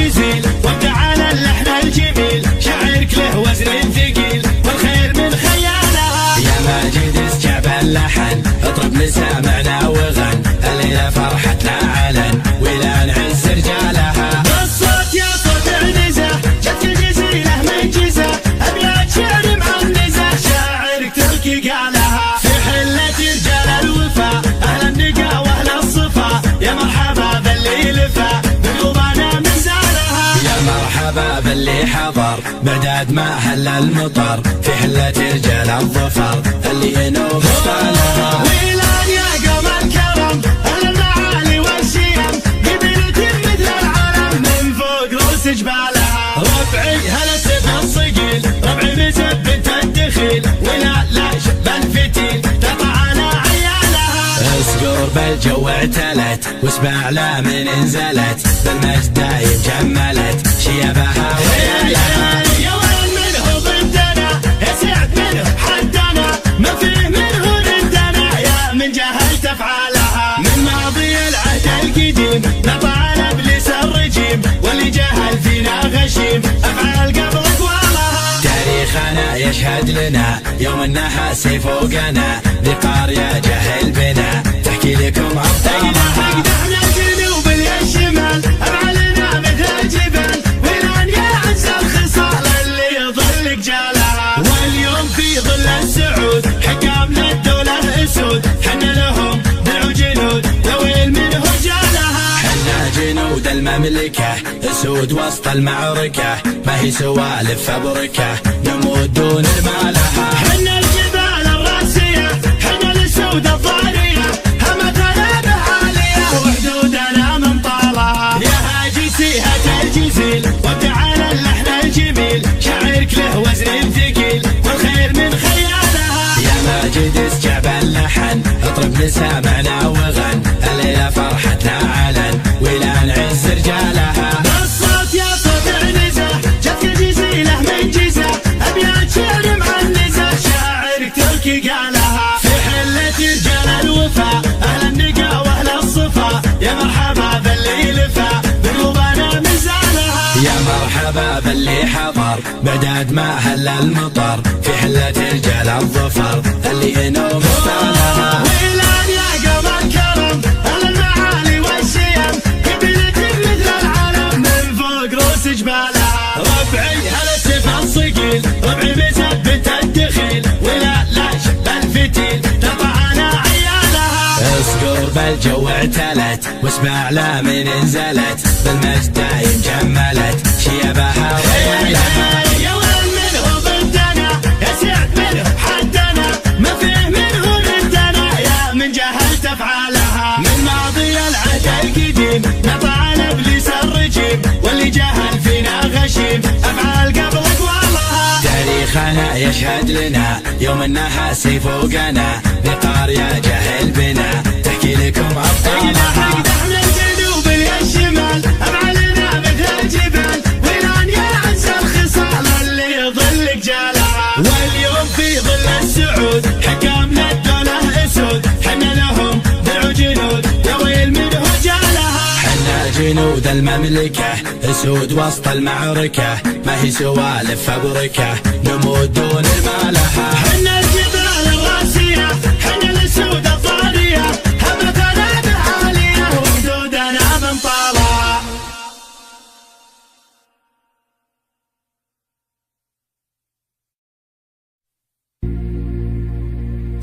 الجزيل وابدع على اللحن الجميل، شاعرك له وزن ثقيل والخير من خيالها. يا ماجد اسجع باللحن اطرب لسامعنا وغن، الليلة فرحتنا علن ولا نعز رجالها. بالصوت يا صوت عنزة جت الجزيلة من جزة، أبيات شعر معنزة شاعرك تركي قالها. في حلة رجال الوفا أهل النقا وأهل الصفا، يا مرحبا باللي لفا بقلوبنا من زارها. يا مرحبا باللي حضر بعداد ما هل المطر، في حلة رجال الظفر اللي ينوب ستالها. ويلان يا قوم الكرم أهل المعالي والشيم، قبيلة مثل العالم من فوق رؤوس جبالها. ربعي هلا سيف الصقيل ربعي مثبت الدخيل، ولا لا شب الفتيل تقع على عيالها. اسقر بالجو اعتلت واسمع لا من انزلت، بالمجد دايم جملت شيبها ويالها. يا وين منه ضدنا يا سعد منه حدنا، ما فيه منه ضدنا يا من جهلت افعالها. من ماضي العهد القديم نطع ابليس الرجيم، واللي جهل فينا غشيم افعال قبل اقوالها. تاريخنا يشهد لنا يوم النحاس فوقنا، ذي قارية جهل بنا تحكي لكم ابطالها. احنا الجنوب الشمال افعالنا مثل الجبال، ولان يعز الخصال اللي يظل جالها. واليوم في ظل السعود حكامنا الدولة اسود، حنا لهم درع وجنود لويل منه جالها. حنا جنود المملكة اسود وسط المعركة، ما هي سوالف فبركة نموت دون المالها. حنا الجبال الراسية حنا الاسود الضارية، همتنا بعالية وحدودنا من طالها. يا هاجي سيهة الجزيل وابدع على اللحن الجميل، شاعرك له وزن ثقيل والخير من خيالها. يا ماجد اسجع باللحن اطرب لسامعنا وغن، الليلة فرحتنا علن ولا نعز رجالها. بالصوت يا صوت عنزة جت الجزيلة من جزة، أبيات شعر معنزة شاعرك تركي قالها. في حلة رجال الوفا أهل النقا وأهل الصفا، يا مرحبا باللي لفا بقلوبنا من زارها. يا مرحبا باللي حضر بعداد ما هل المطر، في حلة رجال الظفر اللي ينوب ستالها. ويلان يا قوم الكرم أهل المعالي والشيم، قبيلة مثل العالم من فوق رؤوس جبالها. ربعي هلا سيف الصقيل ربعي مثبت الدخيل، ولا لا شب الفتيل تقع على عيالها. اسقر بالجو اعتلت واسمع لا من انزلت، بالمجد دايم جملت شيبها ويالها. يا وين منه ضدنا يا سعد منه حدنا، ما فيه منه ضدنا يا من جهلت افعالها. من ماضي العهد القديم نطع ابليس الرجيم، واللي جهل فينا غشيم افعال قبل اقوالها. تاريخنا يشهد لنا يوم النحاس فوقنا، ذي قارية جهل بنا تحكي لكم ابطالها. احنا الجنوب الشمال افعالنا مثل الجبال، ولان يعز الخصال اللي يظل جالها. واليوم في ظل السعود حكامنا الدولة اسود، حنا لهم درع وجنود يا ويل منه جالها. حنا جنود المملكة اسود وسط المعركة، ما هي سوالف فبركة نموت دون المالها. حنا الجبال الراسية حنا الاسود الضارية، همتنا بعالية وحدودنا من طالها.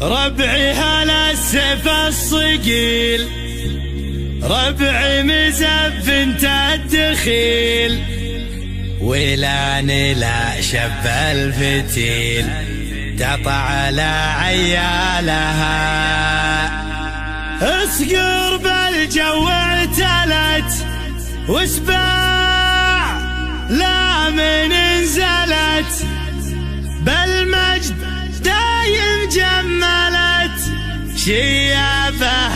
ربعي هلا السيف الصقيل ربعي مزفنت الدخيل، ولا لا شب الفتيل تقطع على عيالها. اسقر بالجو اعتلت واسباع لا من انزلت، بالمجد دايم جملت شيابها